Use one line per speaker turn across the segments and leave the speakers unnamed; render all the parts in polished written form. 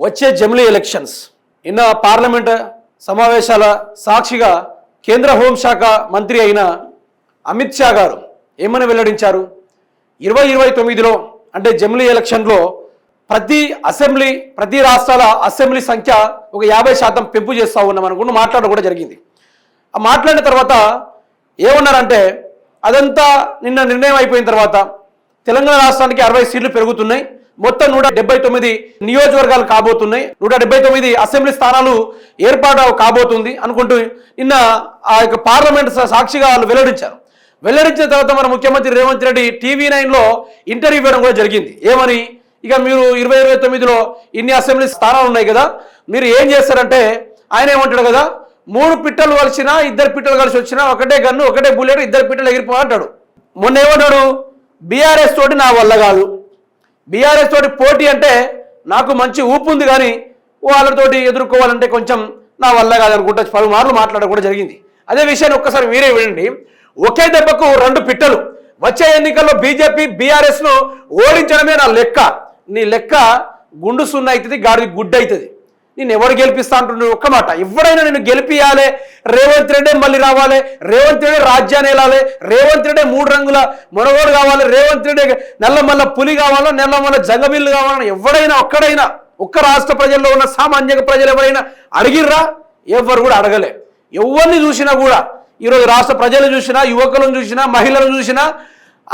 వచ్చే జమిలీ ఎలక్షన్స్ నిన్న పార్లమెంట్ సమావేశాల సాక్షిగా కేంద్ర హోంశాఖ మంత్రి అయిన అమిత్ షా గారు ఏమని వెల్లడించారు? 2029లో అంటే జమిలీ ఎలక్షన్లో ప్రతి రాష్ట్రాల అసెంబ్లీ సంఖ్య ఒక 50% పెంపు చేస్తూ ఉన్నాం అనుకుంటూ మాట్లాడడం కూడా జరిగింది. ఆ మాట్లాడిన తర్వాత ఏమన్నారంటే అదంతా నిన్న నిర్ణయం అయిపోయిన తర్వాత తెలంగాణ రాష్ట్రానికి 60 సీట్లు పెరుగుతున్నాయి, మొత్తం 179 నియోజకవర్గాలు కాబోతున్నాయి, 179 అసెంబ్లీ స్థానాలు ఏర్పాటు కాబోతుంది అనుకుంటూ నిన్న ఆ యొక్క పార్లమెంట్ సాక్షిగా వాళ్ళు వెల్లడించిన తర్వాత మన ముఖ్యమంత్రి రేవంత్ రెడ్డి TV9లో ఇంటర్వ్యూ ఇవ్వడం కూడా జరిగింది. ఏమని, ఇక మీరు 2029లో ఇన్ని అసెంబ్లీ స్థానాలు ఉన్నాయి కదా, మీరు ఏం చేస్తారంటే ఆయన ఏమంటాడు కదా, 3 పిట్టలు కలిసినా 2 పిట్టలు కలిసి వచ్చినా ఒకటే గన్ను ఒకటే బుల్లెట్ 2 పిట్టలు ఎగిరిపో అంటాడు. మొన్న ఏమంటాడు, బీఆర్ఎస్ తోటి నా వల్ల కాదు, బీఆర్ఎస్ తోటి పోటీ అంటే నాకు మంచి ఊపు ఉంది కానీ వాళ్ళతోటి ఎదుర్కోవాలంటే కొంచెం నా వల్ల కాదు అనుకుంటా పలుమార్లు మాట్లాడడం కూడా జరిగింది. అదే విషయాన్ని ఒక్కసారి మీరే వినండి. ఒకే దెబ్బకు 2 పిట్టలు. వచ్చే ఎన్నికల్లో బీజేపీ బీఆర్ఎస్ను ఓడించడమే నా లెక్క. నీ లెక్క గుండు సున్న అవుతుంది, గాడి గుడ్డ అవుతుంది. నేను ఎవరు గెలిపిస్తా అంటున్నాడు ఒక్క మాట. ఎవరైనా నేను గెలిపియాలి, రేవంత్ రెడ్డి మళ్ళీ రావాలి, రేవంత్ రెడ్డి రాజ్యాన్ని వెళ్ళాలి, రేవంత్ రెడ్డి 3 రంగుల మొనగోడు కావాలి, రేవంత్ రెడ్డి నల్లమల్ల పులి కావాలా, నల్లమల్ల జంగబిల్లు కావాలని ఎవడైనా ఒక్క రాష్ట్ర ప్రజల్లో ఉన్న సామాన్య ప్రజలు ఎవరైనా అడిగిర్రా? ఎవరు కూడా అడగలే. ఎవరిని చూసినా కూడా ఈరోజు రాష్ట్ర ప్రజలు చూసినా, యువకులను చూసినా, మహిళలను చూసినా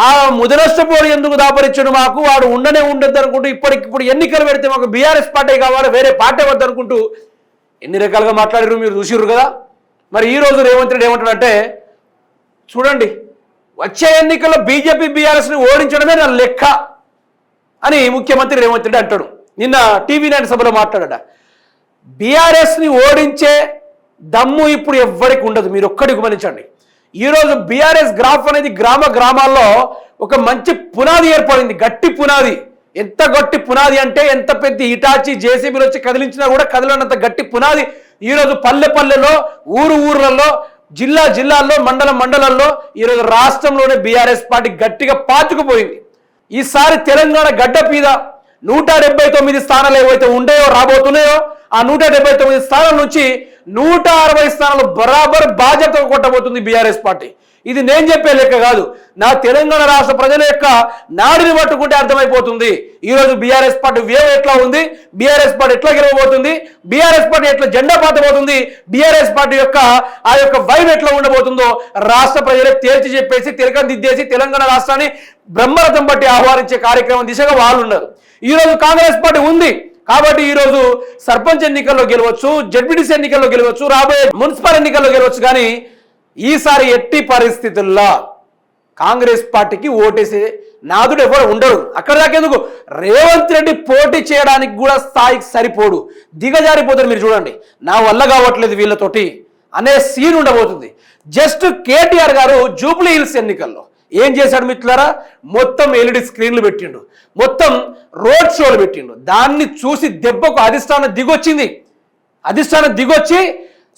ఆ ముదనష్టపోడు ఎందుకు దాపరిచ్చాడు, మాకు వాడు ఉండద్దు అనుకుంటూ ఇప్పుడు ఎన్నికలు పెడితే మాకు బీఆర్ఎస్ పార్టీ కావాలి, వేరే పార్టీ వద్దు అనుకుంటూ ఎన్ని రకాలుగా మాట్లాడారు మీరు చూసిర్రు కదా. మరి ఈరోజు రేవంత్ రెడ్డి ఏమంటాడంటే, చూడండి వచ్చే ఎన్నికల్లో బీజేపీ బీఆర్ఎస్ని ఓడించడమే నా లెక్క అని ముఖ్యమంత్రి రేవంత్ రెడ్డి అంటాడు. నిన్న TV9 సభలో మాట్లాడాడ. బీఆర్ఎస్ని ఓడించే దమ్ము ఇప్పుడు ఎవ్వరికి ఉండదు, మీరు ఒక్కడికి గమనించండి. ఈరోజు బీఆర్ఎస్ గ్రాఫ్ అనేది గ్రామాల్లో ఒక మంచి పునాది ఏర్పడింది, గట్టి పునాది. ఎంత గట్టి పునాది అంటే ఎంత పెద్ద ఇటాచి జేసీబీలు వచ్చి కదిలించినా కూడా కదలనంత గట్టి పునాది ఈరోజు పల్లెల్లో ఊర్లలో జిల్లాల్లో మండలాల్లో ఈరోజు రాష్ట్రంలోనే బీఆర్ఎస్ పార్టీ గట్టిగా పాతుకుపోయింది. ఈసారి తెలంగాణ గడ్డ మీద 179 స్థానాలు ఏవైతే రాబోతున్నాయో ఆ 179 స్థానాల నుంచి 160 స్థానాలు బరాబర్ బాధ్యతగా కొట్టబోతుంది బీఆర్ఎస్ పార్టీ. ఇది నేను చెప్పే లెక్క కాదు, నా తెలంగాణ రాష్ట్ర ప్రజల యొక్క నాడిని పట్టుకుంటే అర్థమైపోతుంది. ఈరోజు బీఆర్ఎస్ పార్టీ వేవ్ ఎట్లా ఉంది, బీఆర్ఎస్ పార్టీ ఎట్లా గెలవబోతుంది, బీఆర్ఎస్ పార్టీ ఎట్లా జెండా పాతబోతుంది, బీఆర్ఎస్ పార్టీ యొక్క ఆ యొక్క వైబ్ ఎట్లా ఉండబోతుందో రాష్ట్ర ప్రజలకు తేల్చి చెప్పేసి తిలకం దిద్దేసి తెలంగాణ రాష్ట్రాన్ని బ్రహ్మరథం బట్టి ఆహ్వానించే కార్యక్రమం దిశగా వాళ్ళు ఉన్నారు. ఈరోజు కాంగ్రెస్ పార్టీ ఉంది కాబట్టి ఈరోజు సర్పంచ్ ఎన్నికల్లో గెలవచ్చు, జడ్పీటీసీ ఎన్నికల్లో గెలవచ్చు, రాబోయే మున్సిపల్ ఎన్నికల్లో గెలవచ్చు. కానీ ఈసారి ఎట్టి పరిస్థితుల్లో కాంగ్రెస్ పార్టీకి ఓటేసే నాదుడు ఎవరు ఉండరు. అక్కడ దాకేందుకు రేవంత్ రెడ్డి పోటీ చేయడానికి కూడా స్థాయికి సరిపోడు, దిగజారిపోతారు. మీరు చూడండి, నా వల్ల కావట్లేదు వీళ్ళతోటి అనే సీన్ ఉండబోతుంది. జస్ట్ కేటీఆర్ గారు జూబ్లీ హిల్స్ ఎన్నికల్లో ఏం చేశాడు మిత్రులారా, మొత్తం LED స్క్రీన్లు పెట్టిండు, మొత్తం రోడ్ షోలు పెట్టిండు. దాన్ని చూసి దెబ్బకు అధిష్టానం దిగొచ్చి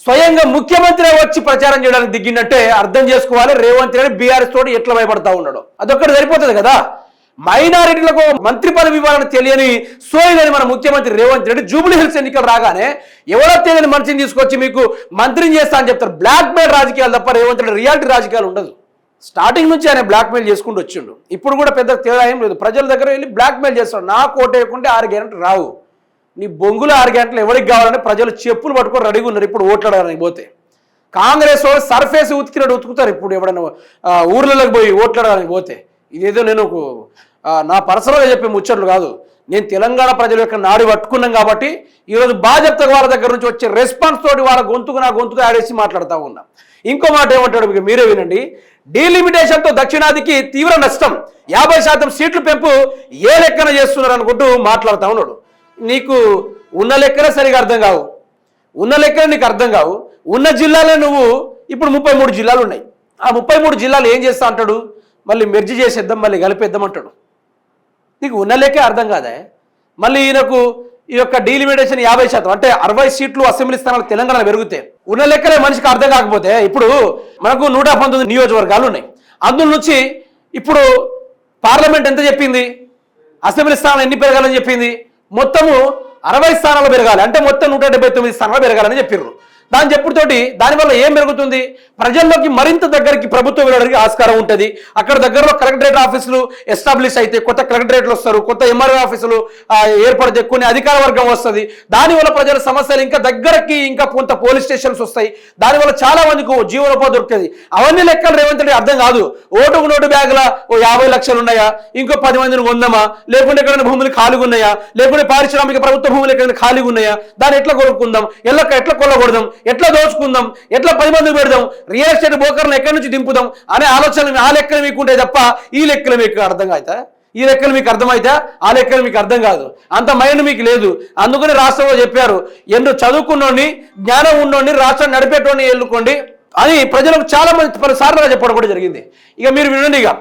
స్వయంగా ముఖ్యమంత్రి వచ్చి ప్రచారం చేయడానికి దిగిందంటే అర్థం చేసుకోవాలి రేవంత్ రెడ్డి బీఆర్ఎస్ తోటి ఎట్లా భయపడతా ఉన్నాడు. అదొక్కటి సరిపోతుంది కదా. మైనారిటీలకు మంత్రి పదవి ఇవ్వాలని తెలియని సోయలేని మన ముఖ్యమంత్రి రేవంత్ రెడ్డి జూబ్లీ హిల్స్ ఎన్నికలు రాగానే ఎవరో తెలియని మనిషిని తీసుకొచ్చి మీకు మంత్రిని చేస్తా అని చెప్తారు. బ్లాక్ మెయిల్ రాజకీయాలు తప్ప రేవంత్ రెడ్డి రియాలిటీ రాజకీయాలు ఉండదు. స్టార్టింగ్ నుంచి ఆయన బ్లాక్మెయిల్ చేసుకుంటూ వచ్చిండు. ఇప్పుడు కూడా పెద్ద తేడా ఏం లేదు, ప్రజల దగ్గర వెళ్ళి బ్లాక్మెయిల్ చేస్తాడు. నాకు ఓటేయకుంటే 6 గ్యారెంటీలు రావు, నీ బొంగులు 6 గ్యారెంటీలు ఎవరికి కావాలంటే ప్రజలు చెప్పులు పట్టుకొని రెడీగా ఉన్నారు ఇప్పుడు ఓట్లాడడానికి పోతే. కాంగ్రెస్ వాళ్ళు సర్ఫేస్ ఉతుకుతారు ఇప్పుడు ఎవడన్నా ఊర్లలోకి పోయి ఓట్లాడడానికి పోతే. ఇదేదో నేను నా పర్సనల్గా చెప్పే ముచ్చట్లు కాదు, నేను తెలంగాణ ప్రజల యొక్క నాడి పట్టుకున్నాం కాబట్టి ఈరోజు బాధ్యతగా వాళ్ళ దగ్గర నుంచి వచ్చే రెస్పాన్స్ తోటి వాళ్ళ నా గొంతుకు ఆడేసి మాట్లాడుతూ ఉన్నాం. ఇంకో మాట ఏమంటాడు మీకు మీరే వినండి. డీలిమిటేషన్తో దక్షిణాదికి తీవ్ర నష్టం, 50% సీట్లు పెంపు ఏ లెక్కన చేస్తున్నారు అనుకుంటూ మాట్లాడుతూ ఉన్నాడు. నీకు ఉన్న లెక్కనే సరిగా అర్థం కావు, నీకు అర్థం కావు. ఉన్న జిల్లాలే నువ్వు ఇప్పుడు 33 జిల్లాలు ఉన్నాయి. ఆ 33 జిల్లాలు ఏం చేస్తా అంటాడు, మళ్ళీ మెర్జీ చేసేద్దాం, మళ్ళీ కలిపేద్దాం అంటాడు. నీకు ఉన్న లెక్కే అర్థం కాదా? మళ్ళీ ఈయనకు ఈ యొక్క డీలిమిటేషన్ 50% అంటే 60 సీట్లు అసెంబ్లీ స్థానాలు తెలంగాణలో పెరుగుతాయి. ఉన్న లెక్కలే మనిషికి అర్థం కాకపోతే ఇప్పుడు మనకు 119 నియోజకవర్గాలు ఉన్నాయి. అందులో నుంచి ఇప్పుడు పార్లమెంట్ ఎంత చెప్పింది, అసెంబ్లీ స్థానాలు ఎన్ని పెరగాలని చెప్పింది, మొత్తము 60 స్థానాలు పెరగాలి, అంటే మొత్తం 179 స్థానాలు పెరగాలని చెప్పారు. దాని చెప్పుడుతోటి దానివల్ల ఏం పెరుగుతుంది, ప్రజల్లోకి మరింత దగ్గరికి ప్రభుత్వం వెళ్ళడానికి ఆస్కారం ఉంటుంది. అక్కడ దగ్గరలో కలెక్టరేట్ ఆఫీసులు ఎస్టాబ్లిష్ అయితే కొత్త కలెక్టరేట్లు వస్తారు, కొత్త ఎంఆర్ఓ ఆఫీసులు ఏర్పడితే కొన్ని అధికార వర్గం వస్తుంది. దానివల్ల ప్రజల సమస్యలు ఇంకా దగ్గరకి ఇంకా కొంత పోలీస్ స్టేషన్స్ వస్తాయి. దానివల్ల చాలా మందికి జీవనోపాధి దొరుకుతుంది. అవన్నీ లెక్కలు రేవంత్ రెడ్డి అర్థం కాదు. ఓటుకు నోటు బ్యాగుల 50 లక్షలు ఉన్నాయా, ఇంకో 10 మందిని కొందామా, లేకుంటే ఎక్కడైనా భూములు ఖాళీగా ఉన్నాయా, లేకుంటే పారిశ్రామిక ప్రభుత్వ భూములు ఎక్కడైనా ఖాళీగా ఉన్నాయా, దాన్ని ఎట్లా కొనుక్కుందాం, ఎట్లా కొల్లకూడదాం, ఎట్లా దోచుకుందాం, ఎట్లా 10 మంది పెడదాం, రియల్ ఎస్టేట్ బ్రోకర్లను ఎక్కడి నుంచి దింపుదాం అనే ఆలోచనలు ఆ లెక్కలు మీకు ఉంటాయి తప్ప ఈ లెక్కలు మీకు అర్థం కాదా? ఈ లెక్కలు మీకు అర్థమైతే ఆ లెక్కలు మీకు అర్థం కాదు. అంత మైండ్ మీకు లేదు. అందుకని రాష్ట్రంలో చెప్పారు, ఎందు చదువుకున్నోడిని జ్ఞానం ఉన్నోడిని రాష్ట్రాన్ని నడిపేటోడిని ఎన్నుకోండి అని ప్రజలకు చాలా మంది పలుసార్లుగా చెప్పడం కూడా జరిగింది. ఇక మీరు వినండి, ఇక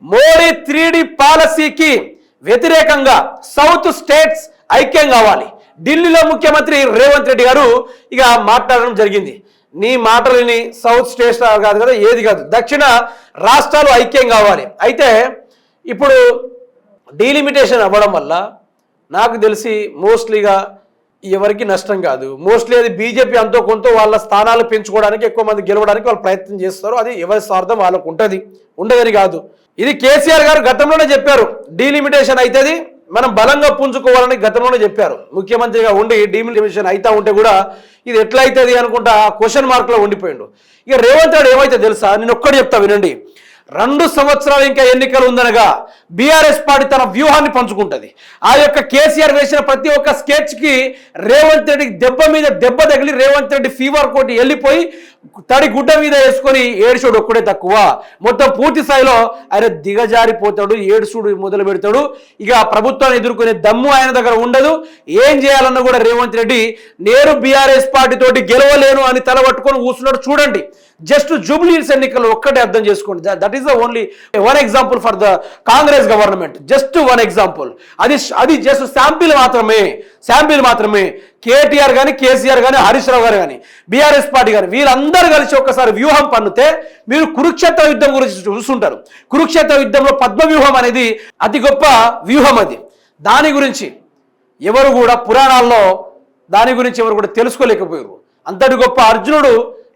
మోడీ 3D పాలసీకి వ్యతిరేకంగా సౌత్ స్టేట్స్ ఐక్యం కావాలి. ఢిల్లీలో ముఖ్యమంత్రి రేవంత్ రెడ్డి గారు ఇక మాట్లాడడం జరిగింది. నీ మాటలని సౌత్ స్టేట్స్ కాదు కదా, ఏది కాదు, దక్షిణ రాష్ట్రాలు ఐక్యం కావాలి. అయితే ఇప్పుడు డీలిమిటేషన్ అవ్వడం వల్ల నాకు తెలిసి మోస్ట్లీగా ఎవరికి నష్టం కాదు. మోస్ట్లీ అది బీజేపీ అంతో కొంత వాళ్ళ స్థానాలు పెంచుకోవడానికి, ఎక్కువ మంది గెలవడానికి వాళ్ళు ప్రయత్నం చేస్తారు. అది ఎవరి స్వార్థం వాళ్ళకు ఉంటుంది, ఉండదని కాదు. ఇది కేసీఆర్ గారు గతంలోనే చెప్పారు, డీలిమిటేషన్ అవుతుంది, మనం బలంగా పుంజుకోవాలని గతంలోనే చెప్పారు. ముఖ్యమంత్రిగా ఉండి డీలిమిటేషన్ అవుతా ఉంటే కూడా ఇది ఎట్లా అవుతుంది అనుకుంటా క్వశ్చన్ మార్క్లో ఉండిపోయిండు. ఇక రేవంత్ రెడ్డి ఏమైతే తెలుసా, నేను ఒక్కటి చెప్తా వినండి. 2 సంవత్సరాలు ఇంకా ఎన్నికలు ఉందనగా బీఆర్ఎస్ పార్టీ తన వ్యూహాన్ని పంచుకుంటుంది. ఆ యొక్క కేసీఆర్ వేసిన ప్రతి ఒక్క స్కెచ్ కి రేవంత్ రెడ్డికి దెబ్బ మీద దెబ్బ తగిలి రేవంత్ రెడ్డి ఫీవర్ కోటి వెళ్ళిపోయి తడి గుడ్డ మీద వేసుకొని ఏడుచుడు ఒక్కడే తక్కువ, మొత్తం పూర్తి స్థాయిలో ఆయన దిగజారిపోతాడు, ఏడుచుడు మొదలు పెడతాడు. ఇక ప్రభుత్వాన్ని ఎదుర్కొనే దమ్ము ఆయన దగ్గర ఉండదు. ఏం చేయాలన్నా కూడా రేవంత్ రెడ్డి నేను బీఆర్ఎస్ పార్టీ తోటి గెలవలేను అని తల పట్టుకొని కూర్చున్నాడు. చూడండి, జస్ట్ జూబ్లీహిల్స్ ఎన్నికలు ఒక్కటే అర్థం చేసుకోండి. That is the only one example for the Congress government, just one example. అది జస్ట్ శాంపిల్ మాత్రమే. కేటీఆర్ కానీ, కేసీఆర్ కానీ, హరీష్ రావు గారు కానీ, బీఆర్ఎస్ పార్టీ కానీ వీళ్ళందరూ కలిసి ఒక్కసారి వ్యూహం పన్నుతే మీరు కురుక్షేత్ర యుద్ధం గురించి చూస్తుంటారు. కురుక్షేత్ర యుద్ధంలో పద్మ వ్యూహం అనేది అతి గొప్ప వ్యూహం. అది దాని గురించి ఎవరు కూడా పురాణాల్లో దాని గురించి ఎవరు కూడా తెలుసుకోలేకపోయారు. అంతటి గొప్ప అర్జునుడు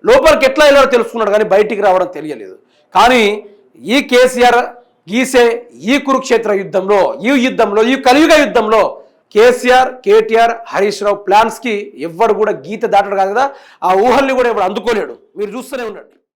లోపలికి ఎట్లా వెళ్ళారో తెలుసుకున్నాడు, కానీ బయటికి రావడం తెలియలేదు. కానీ ఈ కేసీఆర్ గీసే ఈ కురుక్షేత్ర యుద్ధంలో, ఈ కలియుగ యుద్ధంలో కేసీఆర్, కేటీఆర్, హరీష్ రావు ప్లాన్స్ కి ఎవ్వరు కూడా గీత దాటడు కాదు కదా, ఆ ఊహల్ని కూడా ఎవరు అందుకోలేడు. మీరు చూస్తూనే ఉన్నాడు.